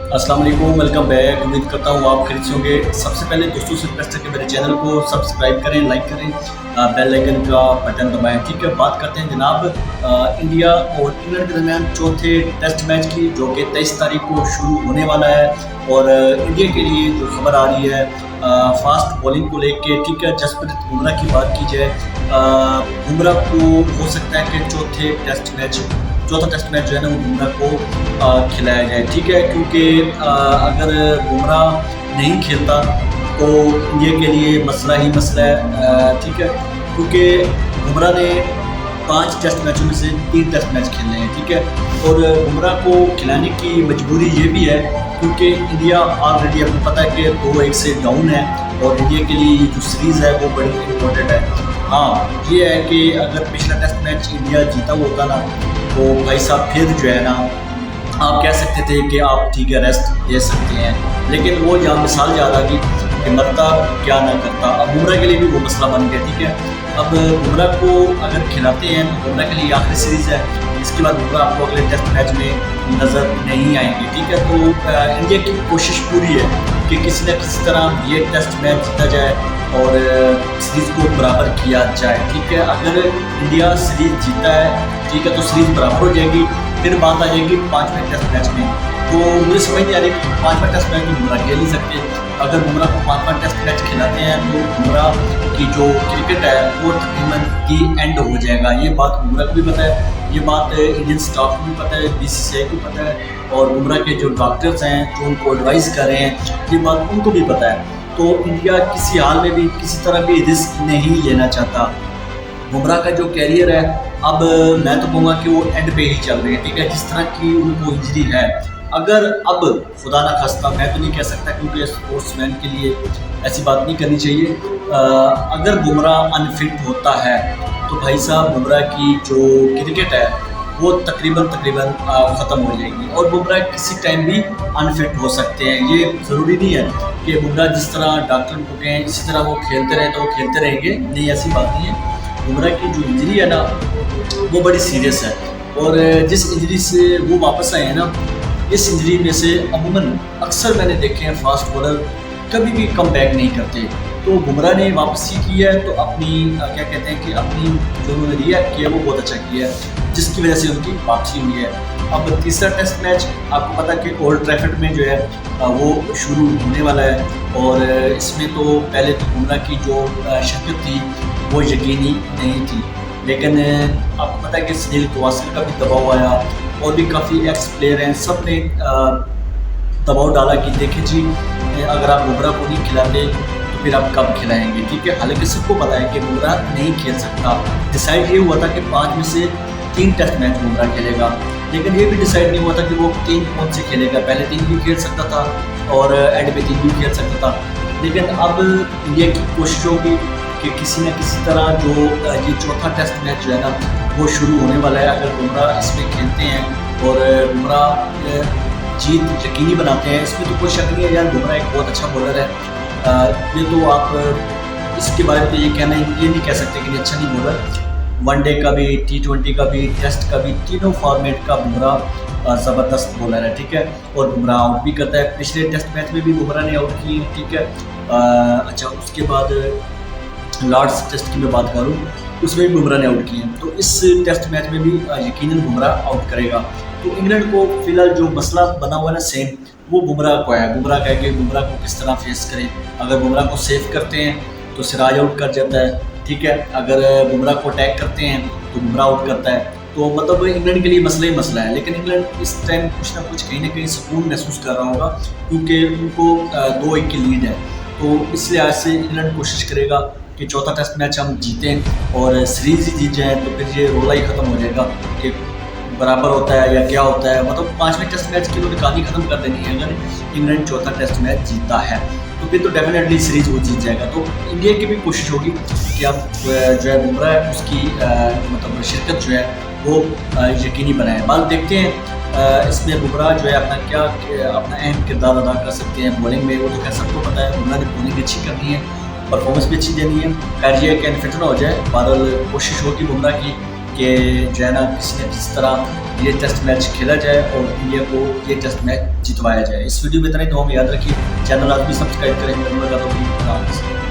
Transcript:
अस्सलाम वालेकुम, welcome back. उम्मीद करता हूँ आप खरीद होंगे। सबसे पहले दोस्तों से रिक्वेस्ट है कि मेरे चैनल को सब्सक्राइब करें, लाइक करें, बेल आइकन का बटन दबाएं। ठीक है, बात करते हैं जनाब इंडिया और इंग्लैंड के दरमियान चौथे टेस्ट मैच की, जो कि 23 तारीख को शुरू होने वाला है। और इंडिया के लिए जो खबर आ रही है फास्ट बॉलिंग को लेके, ठीक है, जसप्रीत बुमराह की बात की जाए, बुमराह को हो सकता है कि चौथा टेस्ट मैच जो है ना वो बुमराह को खिलाया जाए। ठीक है, क्योंकि अगर बुमराह नहीं खेलता तो इंडिया के लिए मसला ही मसला है। ठीक है, क्योंकि बुमराह ने 5 टेस्ट मैचों में से 3 टेस्ट मैच खेलने हैं। ठीक है, और बुमराह को खिलाने की मजबूरी ये भी है क्योंकि इंडिया ऑलरेडी आपको पता है कि 2-1 से डाउन है और इंडिया के लिए जो सीरीज़ है वो बड़ी इम्पोर्टेंट है। हाँ, ये है कि अगर पिछला टेस्ट मैच इंडिया जीता होता ना तो भाई साहब फिर जो है ना आप कह सकते थे कि आप ठीक है रेस्ट दे सकते हैं, लेकिन वो यहाँ मिसाल याद आ गई कि मरता क्या ना करता। अब बुमराह के लिए भी वो मसला बन गया। ठीक है, अब बुमराह को अगर खिलाते हैं तो बुमराह के लिए आखिरी सीरीज़ है, इसके बाद बुमराह आपको अगले टेस्ट मैच में नज़र नहीं आएंगे। ठीक है, तो इंडिया की कोशिश पूरी है कि किसी न किसी तरह ये टेस्ट मैच जीता जाए और सीरीज़ को बराबर किया जाए। ठीक है, अगर इंडिया सीरीज़ जीता है, ठीक है, तो सीरीज़ बराबर हो जाएगी। फिर बात आ जाएगी 5वें टेस्ट मैच में। तो मुझे समझ नहीं आ रही कि 5वां टेस्ट मैच में बुमराह खेल नहीं सकते। अगर बुमराह को 5वां टेस्ट मैच खिलाते हैं तो बुमराह की जो क्रिकेट है वो तकरीबन दी एंड हो जाएगा। ये बात बुमराह को भी पता है, ये बात इंडियन स्टाफ को भी पता है, BCCI को पता है, और बुमराह के जो डॉक्टर्स हैं जो उनको एडवाइस कर रहे हैं, ये बात उनको भी पता है। तो इंडिया किसी हाल में भी किसी तरह भी रिस्क नहीं लेना चाहता। बुमराह का जो कैरियर है अब मैं तो कहूँगा कि वो एंड पे ही चल रहे हैं। ठीक है, जिस तरह की उनको इंजरी है, अगर अब खुदा ना खास्ता, मैं तो नहीं कह सकता क्योंकि स्पोर्ट्समैन के लिए ऐसी बात नहीं करनी चाहिए, अगर बुमराह अनफिट होता है तो भाई साहब बुमराह की जो क्रिकेट है वो तकरीबन ख़त्म हो जाएगी और बुमराह किसी टाइम भी अनफिट हो सकते हैं। ये ज़रूरी नहीं है कि बुमराह जिस तरह डॉक्टर को कहें इसी तरह वो खेलते रहे तो वो खेलते रहेंगे, नहीं, ऐसी बात नहीं है। बुमराह की जो इंजरी है ना वो बड़ी सीरियस है और जिस इंजरी से वो वापस आए हैं ना, इस इंजरी में से अमूमन अक्सर मैंने देखे हैं फास्ट बॉलर कभी भी कम बैक नहीं करते। तो बुमराह ने वापसी की है तो अपनी क्या कहते हैं कि अपनी जो उन्होंने रिएक्ट किया वो बहुत अच्छा किया है, जिसकी वजह से उनकी वापसी हुई है। अब तीसरा टेस्ट मैच आपको पता कि ओल्ड ट्रैफर्ड में जो है वो शुरू होने वाला है और इसमें तो पहले तो बुमराह की जो शिरकत थी वो यकीनी नहीं थी, लेकिन आपको पता है कि सुनील गावस्कर का भी दबाव आया और भी काफ़ी एक्स प्लेयर हैं, सब ने दबाव डाला कि देखिए जी अगर आप बुमराह को नहीं खिलाते तो फिर आप कब खिलाएंगे। ठीक है, हालांकि सबको पता है कि बुमराह नहीं खेल सकता। डिसाइड ये हुआ था कि 5 में से 3 टेस्ट मैच बुमराह खेलेगा, लेकिन ये भी डिसाइड नहीं हुआ था कि वो 3 कौन से खेलेगा। पहले 3 भी खेल सकता था और एंड में 3 भी खेल सकता था, लेकिन अब इंडिया की कोशिश होगी कि किसी न किसी तरह जो ये चौथा टेस्ट मैच जो है ना वो शुरू होने वाला है, अगर बुमराह इसमें खेलते हैं और बुमराह जीत यकीनी बनाते हैं, इसमें तो कोई शक नहीं है यार, बुमराह एक बहुत अच्छा बॉलर है। ये तो आप इसके बारे में तो ये नहीं कह सकते कि ये अच्छा नहीं बॉलर। वनडे का भी, T20 का भी, टेस्ट का भी, तीनों फॉर्मेट का बुमराह ज़बरदस्त बॉलर है। ठीक है, और बुमराह आउट भी करता है। पिछले टेस्ट मैच में भी बुमराह ने आउट किए। ठीक है, अच्छा, उसके बाद लॉर्ड्स टेस्ट की मैं बात करूँ उसमें भी बुमराह ने आउट किए, तो इस टेस्ट मैच में भी यकीनन बुमराह आउट करेगा। तो इंग्लैंड को फिलहाल जो मसला बना हुआ है ना सेम, वो बुमराह को है। बुमराह का है कि बुमराह को किस तरह फेस करें। अगर बुमराह को सेव करते हैं तो सिराज आउट कर जाता है। ठीक है, अगर बुमराह को अटैक करते हैं तो बुमराह आउट करता है। तो मतलब इंग्लैंड के लिए मसला ही मसला है, लेकिन इंग्लैंड इस टाइम कुछ ना कुछ कहीं ना कहीं सुकून महसूस कर रहा होगा क्योंकि उनको 2-1 की लीड है। तो इस लिहाज से इंग्लैंड कोशिश करेगा कि चौथा टेस्ट मैच हम जीतें और सीरीज़ ही जीत जाएँ, तो फिर ये रोला ही ख़त्म हो जाएगा कि बराबर होता है या क्या होता है। मतलब 5वें टेस्ट मैच की उन्होंने कहानी ख़त्म कर देनी है। अगर इंग्लैंड चौथा टेस्ट मैच जीतता है तो फिर तो डेफिनेटली सीरीज़ वो जीत जाएगा। तो इंडिया की भी कोशिश होगी कि अब जो है बुमराह उसकी मतलब शिरकत जो है वो यकीनी बनाए। बात देखते हैं इसमें बुमराह जो है अपना अहम किरदार अदा कर सकते हैं बॉलिंग में। वो तो खैर सबको पता है, बुमराह ने बॉलिंग अच्छी करनी है, परफॉर्मेंस भी अच्छी देनी है। खैर ये कैन फिट ना हो जाए, बहरहाल कोशिश होगी बुमराह की कि जो है ना किसी न किसी तरह ये टेस्ट मैच खेला जाए और इंडिया को ये टेस्ट मैच जितवाया जाए। इस वीडियो में इतना ही, तो हम याद रखिए, चैनल आज भी सब्सक्राइब करें।